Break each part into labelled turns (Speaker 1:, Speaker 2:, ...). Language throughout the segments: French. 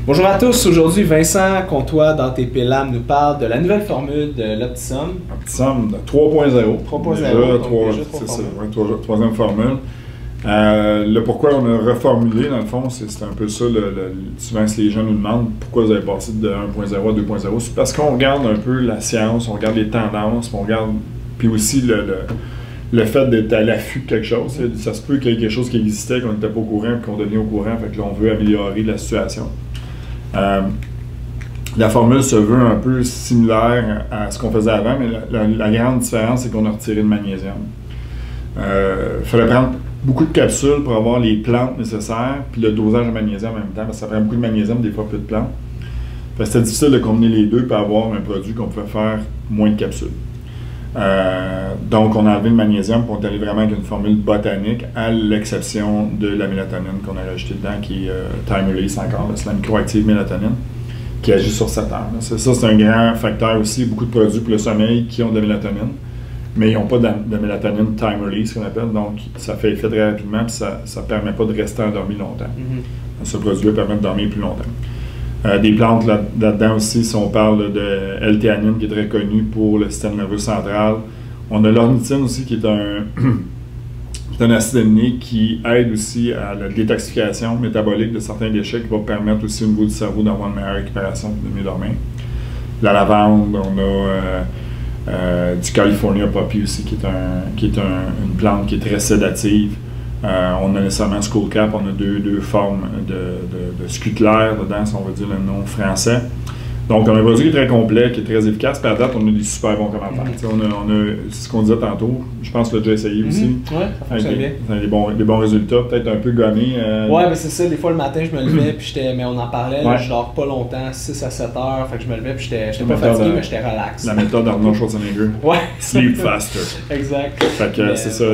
Speaker 1: Bonjour à tous, aujourd'hui Vincent Comtois d'ATP Lab nous parle de la nouvelle formule de l'Optisum.
Speaker 2: Optisum 3.0.
Speaker 1: 3.0.
Speaker 2: Troisième formule. Le pourquoi on a reformulé, dans le fond, c'est un peu ça, souvent si les gens nous demandent pourquoi vous avez passé de 1.0 à 2.0, c'est parce qu'on regarde un peu la science, on regarde les tendances, on regarde, puis aussi le fait d'être à l'affût de quelque chose. Ça se peut qu'il y ait quelque chose qui existait, qu'on n'était pas au courant, puis qu'on devient au courant, fait que là, on veut améliorer la situation. La formule se veut un peu similaire à ce qu'on faisait avant, mais la grande différence, c'est qu'on a retiré le magnésium. Il fallait prendre beaucoup de capsules pour avoir les plantes nécessaires, puis le dosage de magnésium en même temps, parce que ça prend beaucoup de magnésium, des fois peu de plantes. C'était difficile de combiner les deux pour avoir un produit qu'on pouvait faire moins de capsules. Donc, on a enlevé le magnésium pour aller vraiment avec une formule botanique, à l'exception de la mélatonine qu'on a rajouté dedans, qui est time release encore, c'est la microactive mélatonine, qui agit sur 7 heures. Ça, c'est un grand facteur aussi. Beaucoup de produits pour le sommeil qui ont de la mélatonine, mais ils n'ont pas de mélatonine time release, qu'on appelle, donc ça fait effet très rapidement, puis ça ne permet pas de rester endormi longtemps. Ce produit-là permet de dormir plus longtemps. Des plantes là-dedans aussi, si on parle de L-théanine qui est très connu pour le système nerveux central. On a l'ornithine aussi qui est un acide aminé qui aide aussi à la détoxification métabolique de certains déchets qui va permettre aussi au niveau du cerveau d'avoir une meilleure récupération et de mieux dormir. La lavande, on a du California Poppy aussi qui est une plante qui est très sédative. On a nécessairement Skullcap, on a deux formes de scutelaire dedans, si on veut dire le nom français. Donc, on a un produit qui est très complet, qui est très efficace. Puis à date, on a des super bons commentaires. On a ce qu'on disait tantôt, je pense qu'on l'a déjà essayé aussi.
Speaker 1: Oui, ça fonctionne bien.
Speaker 2: Des bons résultats, peut-être un peu gommés.
Speaker 1: Oui, mais c'est ça. Des fois, le matin, je me levais, puis mais on en parlait, là, je dors pas longtemps, 6 à 7 heures. Fait que je me levais, puis j'étais pas fatigué, mais j'étais relax.
Speaker 2: La méthode d'Arnold Schwarzenegger.
Speaker 1: Ouais.
Speaker 2: Sleep faster.
Speaker 1: Exact.
Speaker 2: Fait que c'est ça.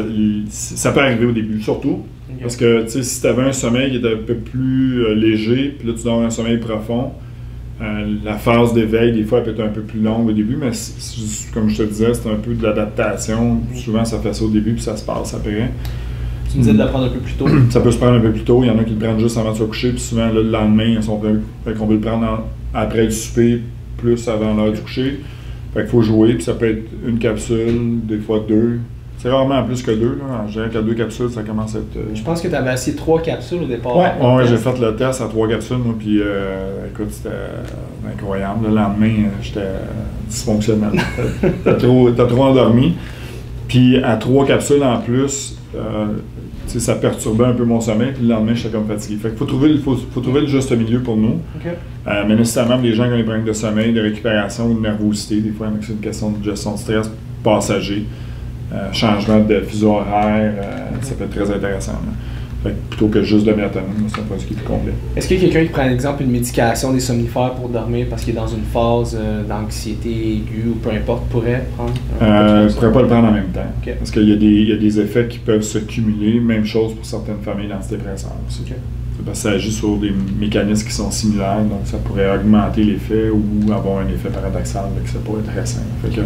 Speaker 2: Ça peut arriver au début, surtout. Parce que, tu sais, si tu avais un sommeil qui était un peu plus léger, puis là, tu dors un sommeil profond, la phase d'éveil, des fois, elle peut être un peu plus longue au début, mais comme je te disais, c'est un peu de l'adaptation. Souvent, ça fait ça au début, puis ça se passe après.
Speaker 1: Tu me disais de le prendre un peu plus tôt.
Speaker 2: Ça peut se prendre un peu plus tôt. Il y en a qui le prennent juste avant de se coucher, puis souvent, là, le lendemain, ils sont prêts. Fait qu'on veut le prendre après le souper, plus avant l'heure du coucher. Fait qu'il faut jouer, puis ça peut être une capsule, des fois deux. C'est rarement plus que deux. Là. En général, qu'à 2 capsules, ça commence à être...
Speaker 1: Je pense que tu avais essayé 3 capsules au départ.
Speaker 2: Ouais, j'ai fait le test à 3 capsules, moi, puis écoute, c'était incroyable. Le lendemain, j'étais dysfonctionnel. T'as trop endormi. Puis à 3 capsules en plus, ça perturbait un peu mon sommeil, puis le lendemain, j'étais comme fatigué. Fait qu'il faut trouver le juste milieu pour nous. Okay. Mais nécessairement, les gens qui ont des problèmes de sommeil, de récupération ou de nervosité, des fois, c'est une question de gestion de stress passager. Changement de fuseau horaire, ça peut être très intéressant. Fait que plutôt que juste de la mélatonine, c'est un produit qui est plus complet.
Speaker 1: Est-ce qu'il y a quelqu'un qui prend, par exemple, une médication des somnifères pour dormir parce qu'il est dans une phase d'anxiété aiguë ou peu importe, pourrait prendre?
Speaker 2: Je ne pourrais pas le prendre en même temps.
Speaker 1: Okay.
Speaker 2: Parce qu'il y a des effets qui peuvent se cumuler. Même chose pour certaines familles d'antidépresseurs aussi. Okay. Parce que ça agit sur des mécanismes qui sont similaires, donc ça pourrait augmenter l'effet ou avoir un effet paradoxal, donc ça pourrait être très simple. Fait que,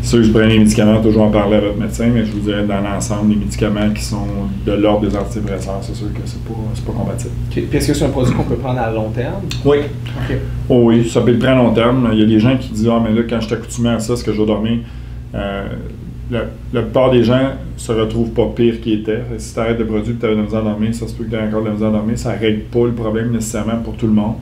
Speaker 2: c'est sûr que je prends les médicaments, toujours en parler à votre médecin, mais je vous dirais dans l'ensemble, les médicaments qui sont de l'ordre des antidépresseurs, c'est sûr que c'est pas compatible.
Speaker 1: Okay. Puis est-ce que c'est un produit qu'on peut prendre à long terme?
Speaker 2: Oui.
Speaker 1: Okay.
Speaker 2: Oh oui, ça peut être pris à long terme. Il y a des gens qui disent « Ah, mais là, quand je suis accoutumé à ça, est-ce que je vais dormir? » La plupart des gens se retrouvent pas pire qu'ils étaient. Si tu arrêtes le produit et tu as de la misère à dormir, ça se peut que tu aies encore de la misère à dormir. Ça ne règle pas le problème nécessairement pour tout le monde.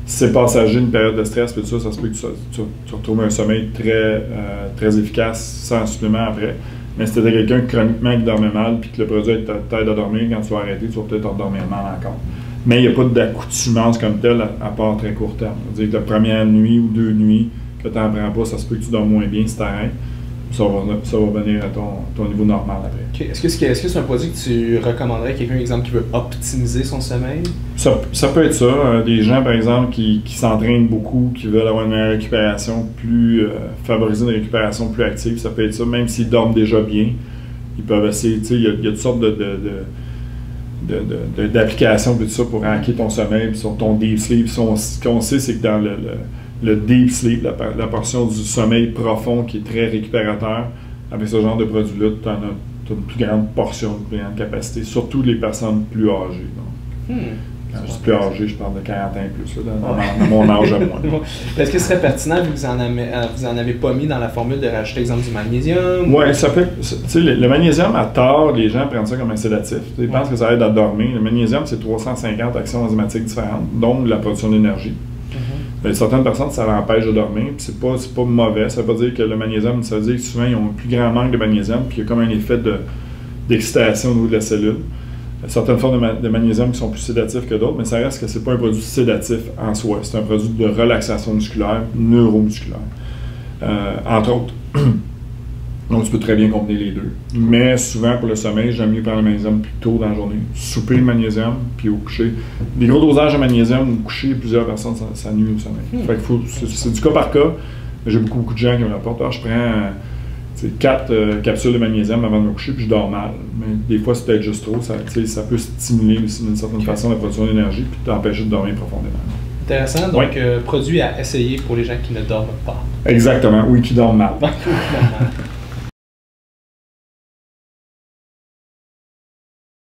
Speaker 2: Si c'est passager, une période de stress, puis ça se peut que tu retrouves un sommeil très efficace sans supplément après. Mais si tu étais quelqu'un chroniquement qui dormait mal puis que le produit t'aide à dormir, quand tu vas arrêter, tu vas peut-être dormir mal encore. Mais il n'y a pas d'accoutumance comme telle à part très court terme. C'est-à-dire que la première nuit ou 2 nuits que tu n'en prends pas, ça se peut que tu dors moins bien si tu arrêtes. Ça va venir à ton niveau normal après.
Speaker 1: Okay. Est-ce que c'est un produit que tu recommanderais à quelqu'un, exemple, qui veut optimiser son sommeil?
Speaker 2: Ça peut être ça. Des gens, par exemple, qui s'entraînent beaucoup, qui veulent avoir une meilleure récupération, favoriser une récupération plus active, ça peut être ça. Même s'ils dorment déjà bien, ils peuvent essayer. Il y a toutes sortes d'applications tout ça pour hacker ton sommeil, sur ton deep sleep. Ce qu'on sait, c'est que dans le deep sleep, la portion du sommeil profond qui est très récupérateur, avec ce genre de produit-là, tu as une plus grande portion, une plus grande capacité, surtout les personnes plus âgées. Donc. Quand je suis plus âgé, je parle de 40 ans et plus, là, dans mon âge à moi.
Speaker 1: Est-ce que ce serait pertinent, vu que vous en avez pas mis dans la formule, de rajouter, exemple, du magnésium?
Speaker 2: Oui, ça peut. Tu sais, le magnésium, à tort, les gens prennent ça comme un sédatif. Ils pensent que ça aide à dormir. Le magnésium, c'est 350 actions enzymatiques différentes, dont la production d'énergie. Certaines personnes, ça l'empêche de dormir, puis c'est pas mauvais. Ça veut pas dire que le magnésium, ça veut dire que souvent, ils ont un plus grand manque de magnésium, puis il y a comme un effet d'excitation au niveau de la cellule. Certaines formes de magnésium qui sont plus sédatifs que d'autres, mais ça reste que c'est pas un produit sédatif en soi. C'est un produit de relaxation musculaire, neuromusculaire, entre autres. Donc, tu peux très bien combiner les deux. Mais souvent, pour le sommeil, j'aime mieux prendre le magnésium plus tôt dans la journée. Souper le magnésium, puis au coucher. Des gros dosages de magnésium au coucher, plusieurs personnes, ça nuit au sommeil. Fait que c'est du cas par cas. J'ai beaucoup de gens qui me rapportent. Je prends 4 capsules de magnésium avant de me coucher, puis je dors mal. Mais des fois, c'est peut-être juste trop. Ça peut stimuler aussi d'une certaine façon la production d'énergie, puis t'empêcher de dormir profondément.
Speaker 1: Intéressant. Donc, produit à essayer pour les gens qui ne dorment pas.
Speaker 2: Exactement. Oui, qui dorment mal.